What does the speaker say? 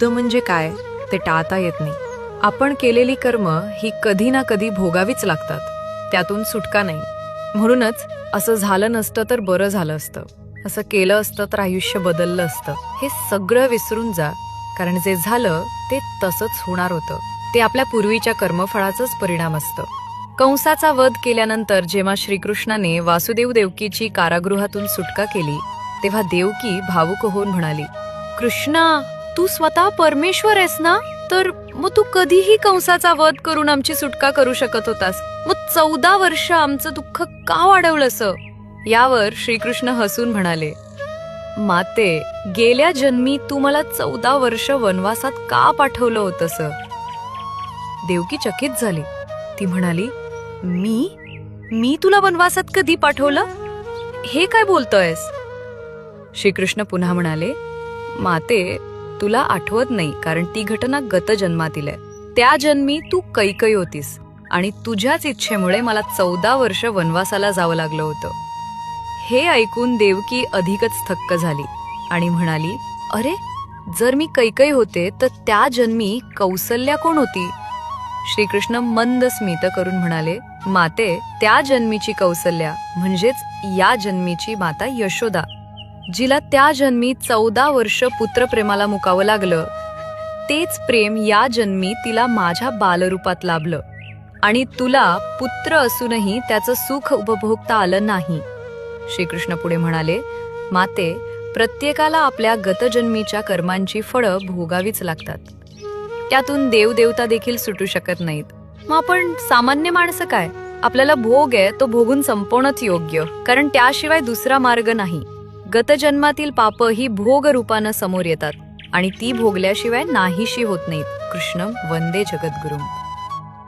म्हणजे काय ते टाळता येत नाही. आपण केलेली कर्म ही कधी ना कधी भोगावीच लागतात, त्यातून सुटका नाही. म्हणूनच असं झालं नसतं तर बरं झालं असतं, असं केलं असतं तर आयुष्य बदललं असतं, हे सगळं विसरून जा. कारण जे झालं ते तसंच होणार होतं. ते आपल्या पूर्वीच्या कर्मफळाचाच परिणाम असतं. कंसाचा वध केल्यानंतर जेव्हा श्रीकृष्णाने वासुदेव देवकीची कारागृहातून सुटका केली, तेव्हा देवकी भावुक होऊन म्हणाली, कृष्णा, तू स्वतः परमेश्वर आहेस ना, तर मग तू कधीही कंसाचा वध करून आमची सुटका करू शकत होतास. मग 14 वर्ष आमचं दुःख का वाढवलंस? यावर श्रीकृष्ण हसून म्हणाले, माते, गेल्या जन्मी तू मला 14 वर्ष वनवासात का पाठवलं होतंस? देवकी चकित झाली. ती म्हणाली, मी तुला वनवासात कधी पाठवलं? हे काय बोलतोयस? श्रीकृष्ण पुन्हा म्हणाले, माते, तुला आठवत नाही कारण ती घटना गत जन्मातील आहे. त्या जन्मी तू कैकई होतीस आणि तुझ्याच इच्छेमुळे मला 14 वर्ष वनवासाला जावं लागलं होतं. हे ऐकून देवकी अधिकच थक्क झाली आणि म्हणाली, अरे, जर मी कैकई होते तर त्या जन्मी कौसल्या कोण होती? श्रीकृष्ण मंद स्मित करून म्हणाले, माते, त्या जन्मीची कौसल्या म्हणजेच या जन्मीची माता यशोदा, जिला त्या जन्मी 14 वर्ष पुत्रप्रेमाला मुकावं लागलं. तेच प्रेम या जन्मी तिला माझ्या बालरूपात लाभलं आणि तुला पुत्र असूनही त्याचं सुख उपभोगता आलं नाही. श्रीकृष्ण पुढे म्हणाले, माते, प्रत्येकाला आपल्या गतजन्मीच्या कर्मांची फळं भोगावीच लागतात. त्यातून देवदेवता देखील सुटू शकत नाहीत. मग आपण सामान्य माणसं काय? आपल्याला भोग आहे तो भोगून संपवणंच योग्य, कारण त्याशिवाय दुसरा मार्ग नाही. गतजन्मातील पाप ही भोग रूपानं समोर येतात आणि ती भोगल्याशिवाय नाहीशी होत नाहीत. कृष्णम वंदे जगद्गुरुम.